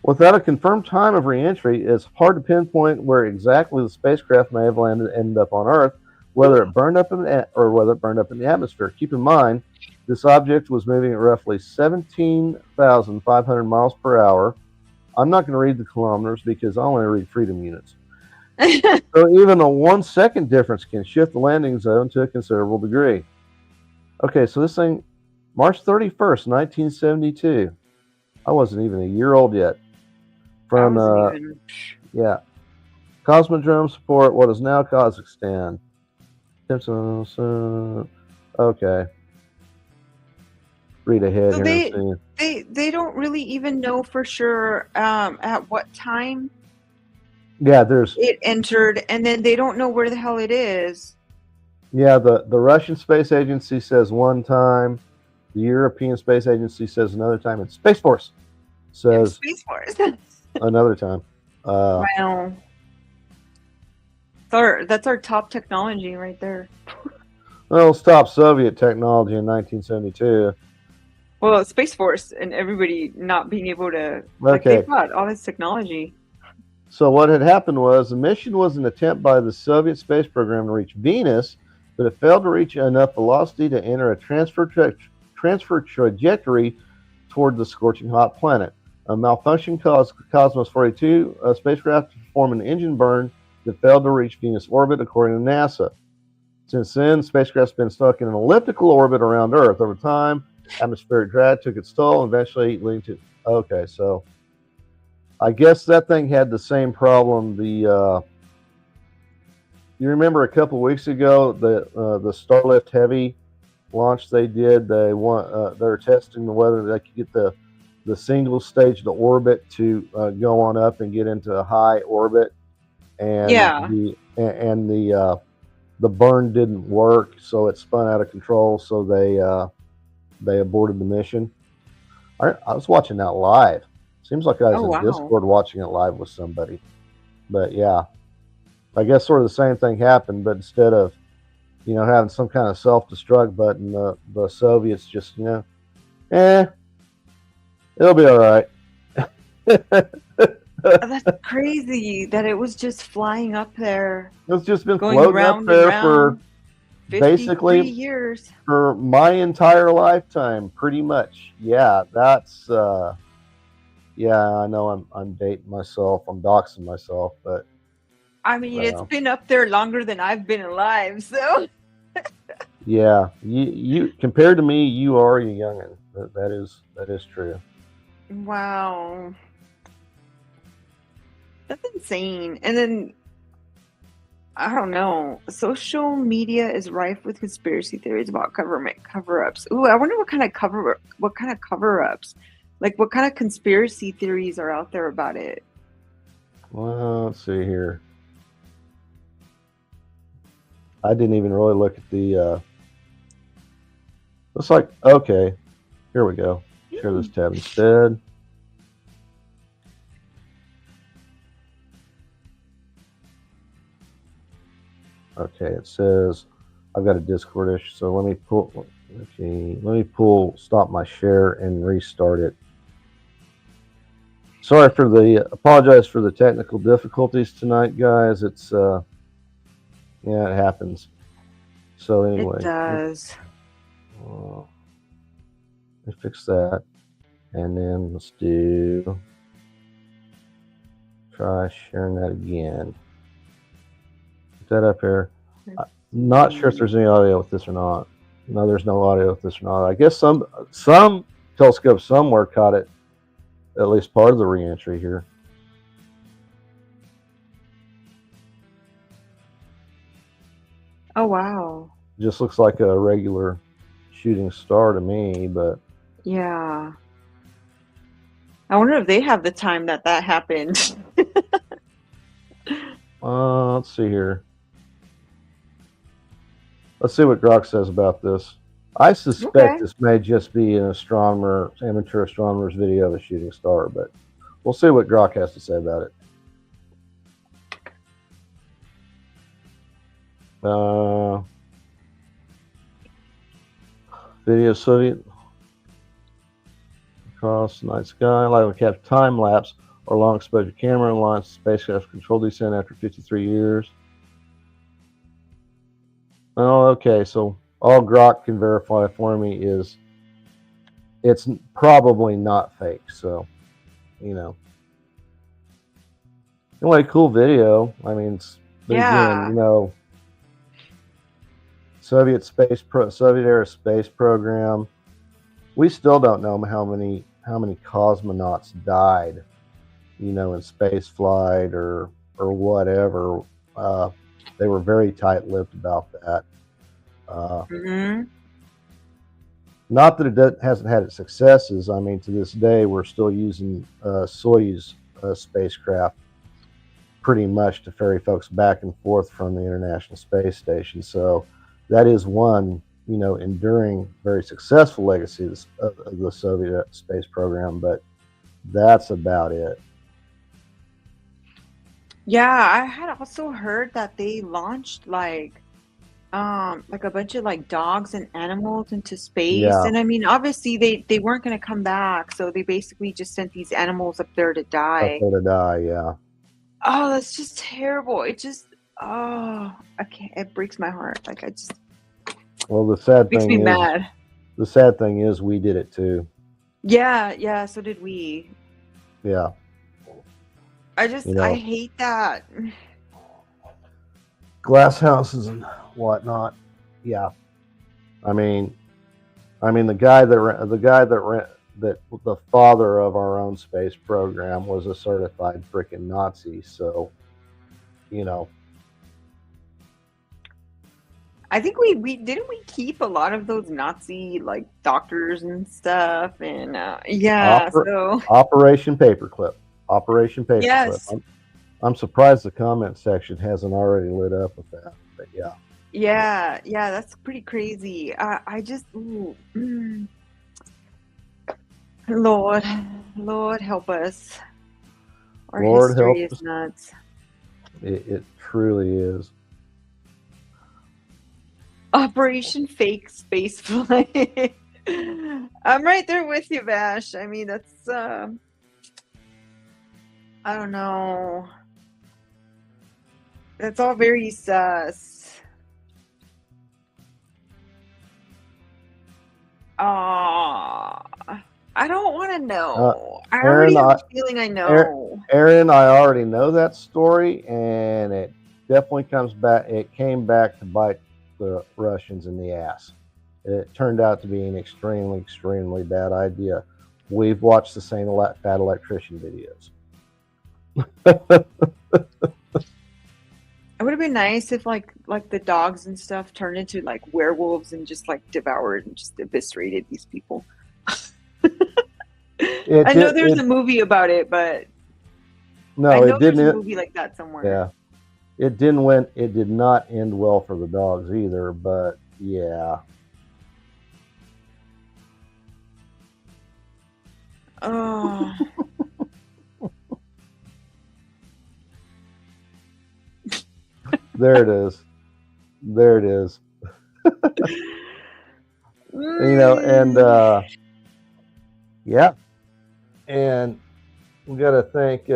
Without a confirmed time of reentry, it's hard to pinpoint where exactly the spacecraft may have ended up on Earth, whether it burned up in the atmosphere. Keep in mind, this object was moving at roughly 17,500 miles per hour. I'm not going to read the kilometers because I only read freedom units. So even a 1 second difference can shift the landing zone to a considerable degree. Okay, so this thing, March 31st, 1972. I wasn't even a year old yet. From Cosmodrome support, what is now Kazakhstan. Okay. Read ahead So here. they don't really even know for sure at what time There's it entered, and then they don't know where the hell it is. the Russian Space Agency says one time, the European Space Agency says another time, and Space Force says Space Force. another time. Wow. That's our top technology right there. Well, it's top Soviet technology in 1972. Well, Space Force and everybody not being able to they've got all this technology. So what had happened was the mission was an attempt by the Soviet space program to reach Venus, but it failed to reach enough velocity to enter a transfer trajectory toward the scorching hot planet. A malfunction caused Cosmos 42 spacecraft to perform an engine burn that failed to reach Venus orbit, according to NASA. Since then, the spacecraft's been stuck in an elliptical orbit around Earth. Over time, atmospheric drag took its toll, eventually leading to... Okay, so I guess that thing had the same problem. You remember a couple weeks ago the Starlift Heavy launch they did? They were testing whether they could get the single stage to orbit to go on up and get into a high orbit, and the burn didn't work, so it spun out of control. So they aborted the mission. I was watching that live. Seems like I was in Discord watching it live with somebody. But yeah, I guess sort of the same thing happened, but instead of having some kind of self-destruct button, the Soviets just it'll be all right. That's crazy that it was just flying up there. It's just been going floating round up there and for 53 basically years. For my entire lifetime, pretty much. Yeah, that's I know I'm dating myself, I'm doxing myself, but I mean, it's been up there longer than I've been alive, so yeah, you compared to me, you are a youngin'. That is true. Wow. That's insane. And then I don't know. Social media is rife with conspiracy theories about government cover-ups. Ooh, I wonder what kind of cover-ups, like what kind of conspiracy theories are out there about it. Well, let's see here. I didn't even really look at the. Looks like okay. Here we go. Share this tab instead. Okay, it says I've got a Discord issue, so let me pull stop my share and restart it. Apologize for the technical difficulties tonight, guys. It's it happens. So anyway, It does. let me fix that, and then let's try sharing that again. Put that up here. Not sure if there's any audio with this or not. No, there's no audio with this or not. I guess some telescope somewhere caught it, at least part of the re-entry here. Oh, wow. Just looks like a regular shooting star to me, but Yeah. I wonder if they have the time that happened. let's see here. Let's see what Grok says about this. I suspect this may just be an amateur astronomer's video of a shooting star, but we'll see what Grok has to say about it. Video Soviet across the night sky, like we have time lapse or long exposure camera and launch spacecraft control descent after 53 years. Oh, okay. So all Grok can verify for me is it's probably not fake. So, anyway, cool video. I mean, again, Soviet era space program. We still don't know how many cosmonauts died, in space flight or whatever. They were very tight-lipped about that. Not that it hasn't had its successes. I mean, to this day, we're still using Soyuz spacecraft pretty much to ferry folks back and forth from the International Space Station. So that is one, enduring, very successful legacy of the Soviet space program, but that's about it. Yeah, I had also heard that they launched like a bunch of like dogs and animals into space. Yeah. And I mean, obviously they weren't going to come back, so they basically just sent these animals up there to die. Yeah. Oh, that's just terrible. It just I can't. It breaks my heart. Like Well, the sad makes thing me mad. The sad thing is we did it too. Yeah, so did we. Yeah. I hate that. Glass houses and whatnot. Yeah. I mean the father of our own space program was a certified freaking Nazi. So, I think we didn't we keep a lot of those Nazi like doctors and stuff, and so Operation Paperclip. Yes. I'm surprised the comment section hasn't already lit up with that. But yeah. Yeah, that's pretty crazy. Lord help us. Our history is nuts. It truly is. Operation Fake Spaceflight. I'm right there with you, Bash. I mean, that's I don't know. That's all very sus. I don't want to know. I already have a feeling I know. Aaron, I already know that story, and it definitely comes back. It came back to bite the Russians in the ass. It turned out to be an extremely, extremely bad idea. We've watched the same Fat Electrician videos. It would have been nice if like the dogs and stuff turned into like werewolves and just like devoured and just eviscerated these people. I know there's a movie about it, but no, I know it didn't. There's a movie like that somewhere. Yeah, it didn't win. It did not end well for the dogs either. But yeah. Oh. There it is. And yeah, and we got to thank.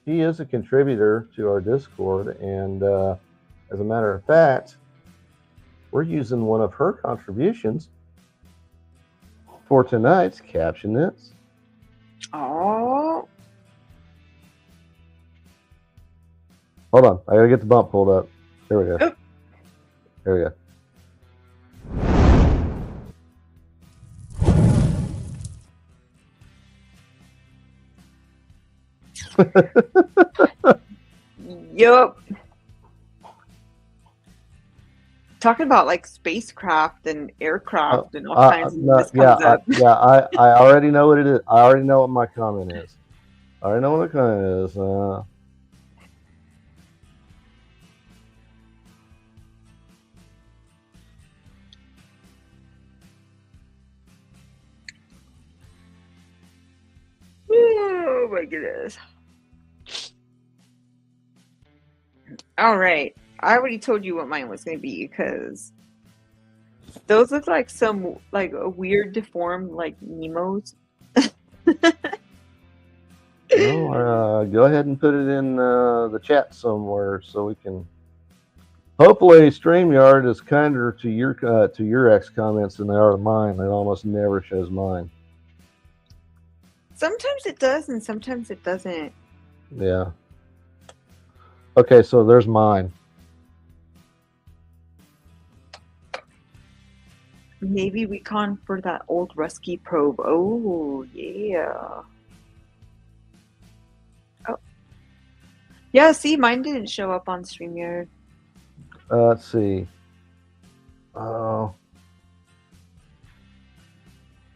He is a contributor to our Discord, and as a matter of fact, we're using one of her contributions for tonight's Caption This. Oh. Hold on, I gotta get the bump pulled up. There we go. Oop. There we go. Yup. Talking about like spacecraft and aircraft and all kinds of this comes up. I already know what it is. I already know what my comment is. I already know what my comment is. Oh my goodness. All right. I already told you what mine was going to be because those look like some like a weird deformed like Nemos. Well, go ahead and put it in the chat somewhere so we can. Hopefully, StreamYard is kinder to your X comments than they are to mine. It almost never shows mine. Sometimes it does, and sometimes it doesn't. Yeah. Okay, so there's mine. Maybe we con for that old Rusky probe. Oh yeah. Oh. Yeah. See, mine didn't show up on StreamYard. Let's see. Oh.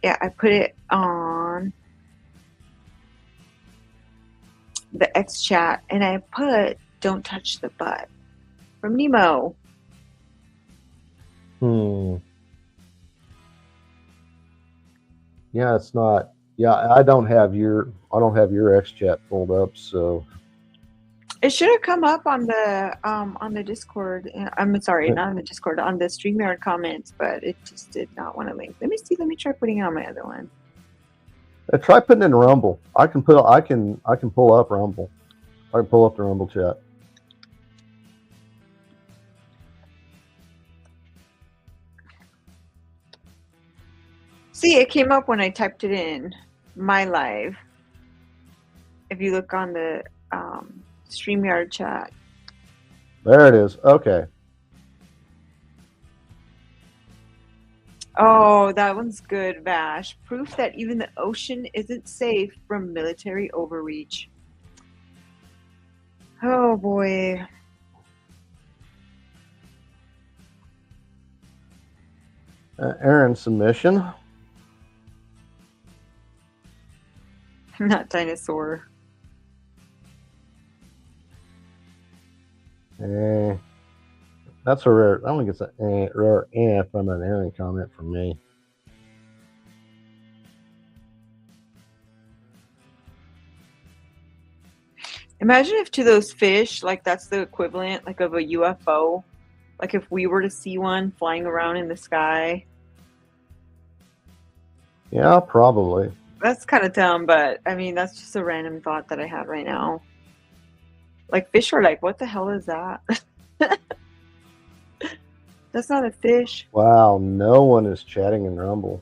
Yeah, I put it on the X chat, and I put "Don't touch the butt" from Nemo. Yeah, it's not. Yeah, I don't have your X chat pulled up, so It should have come up on the Discord. I'm sorry, not on the Discord, on the StreamYard comments, but it just did not want to link. Let me see. Let me try putting it on my other one. try putting in Rumble. I can pull up Rumble. I can pull up the Rumble chat. See, it came up when I typed it in my live. If you look on the StreamYard chat. There it is. Okay. Oh, that one's good, Vash. Proof that even the ocean isn't safe from military overreach. Oh, boy. Aaron's submission. Not dinosaur. That's a rare. I don't think it's a rare from an Aaron comment from me. Imagine if to those fish, like that's the equivalent like of a UFO. Like if we were to see one flying around in the sky. Yeah, probably. That's kind of dumb, but I mean, that's just a random thought that I have right now. Like fish are like, what the hell is that? That's not a fish. Wow, no one is chatting in Rumble.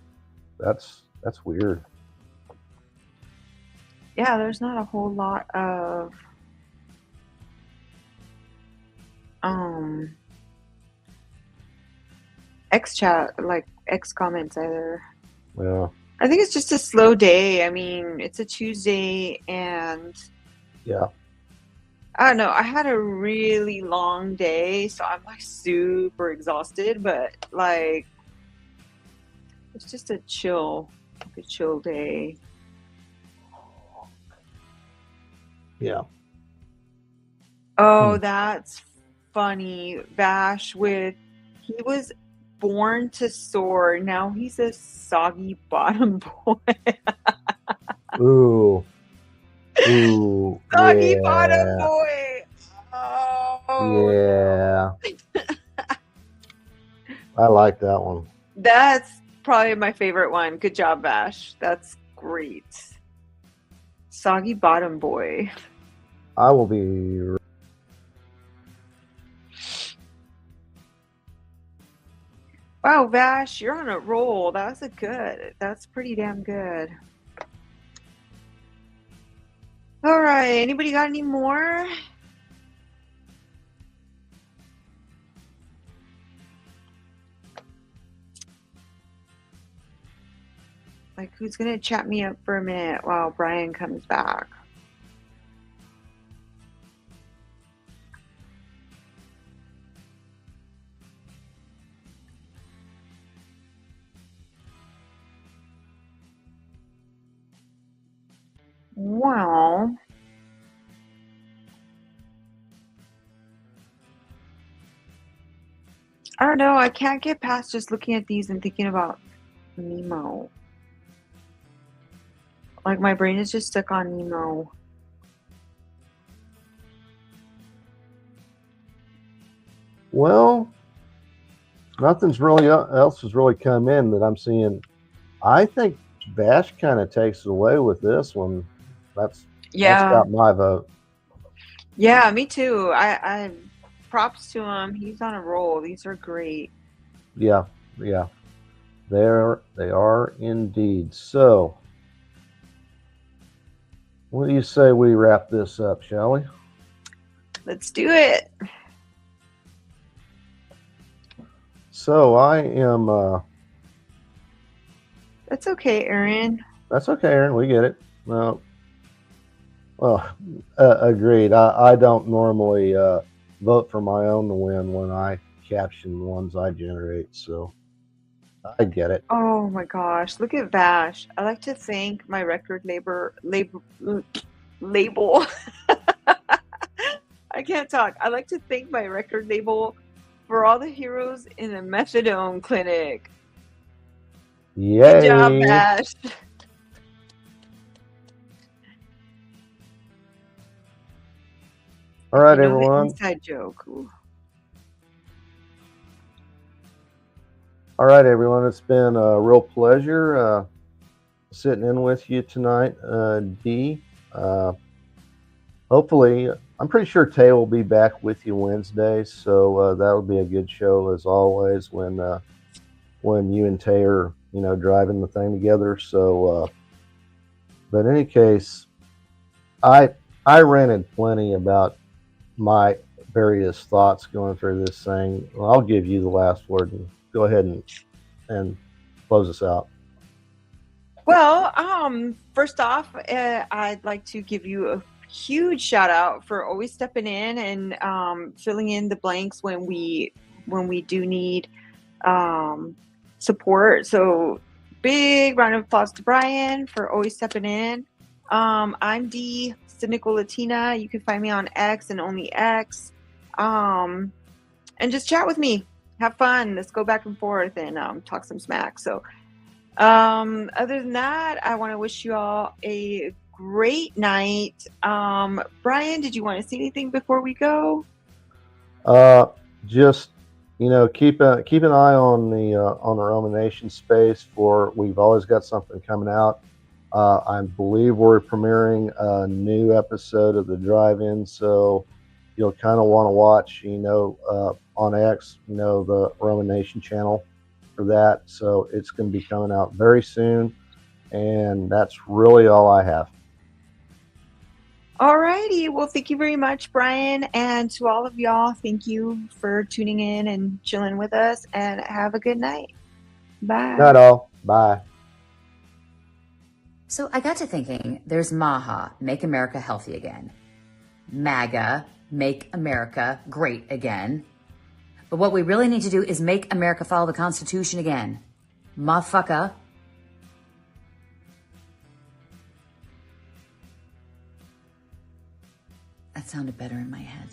That's weird. Yeah, there's not a whole lot of X chat, like X comments either. Yeah. I think it's just a slow day. I mean, it's a Tuesday and yeah. I don't know. I had a really long day, so I'm like super exhausted, but like it's just a chill day. Yeah. Oh, that's funny. Vash he was born to soar. Now he's a soggy bottom boy. Ooh. Soggy bottom boy. Oh. Yeah. I like that one. That's probably my favorite one. Good job, Vash. That's great. Soggy Bottom Boy. I will be. Wow, Vash, you're on a roll. That's pretty damn good. All right, anybody got any more? Like, who's gonna chat me up for a minute while Brian comes back? Well, I don't know. I can't get past just looking at these and thinking about Nemo. Like, my brain is just stuck on Nemo. Well, nothing's really else has really come in that I'm seeing. I think Bash kind of takes it away with this one. That's got my vote. Yeah, me too. I props to him. He's on a roll. These are great. Yeah. They are indeed. So, what do you say we wrap this up, shall we? Let's do it. So I am. That's okay, Aaron. That's okay, Aaron. We get it. Well, agreed. I don't normally vote for my own to win when I caption the ones I generate, so I get it. Oh my gosh, look at Vash. I like to thank my record label. I can't talk. I like to thank my record label for all the heroes in the methadone clinic. Yay. Good job, Vash. All right, You know everyone. the inside joke. Ooh. All right, everyone. It's been a real pleasure sitting in with you tonight, Dee. Hopefully, I'm pretty sure Tay will be back with you Wednesday, so that'll be a good show as always when you and Tay are, driving the thing together. So, but in any case, I ranted plenty about my various thoughts going through this thing. Well, I'll give you the last word and go ahead and close us out. Well, first off, I'd like to give you a huge shout out for always stepping in and filling in the blanks when we do need support. So big round of applause to Brian for always stepping in. I'm Dee, Cynical Latina. You can find me on X and only X. And just chat with me. Have fun. Let's go back and forth and talk some smack. So other than that, I want to wish you all a great night. Brian, did you want to say anything before we go? Just keep an eye on the Roman Nation space we've always got something coming out. I believe we're premiering a new episode of the Drive-In, so you'll kind of want to watch, on X, the Roman Nation channel for that. So it's going to be coming out very soon, and that's really all I have. All righty. Well, thank you very much, Brian. And to all of y'all, thank you for tuning in and chilling with us, and have a good night. Bye. Not all. Bye. So I got to thinking, there's MAHA, Make America Healthy Again. MAGA, Make America Great Again. But what we really need to do is make America follow the Constitution again. Motherfucker. That sounded better in my head.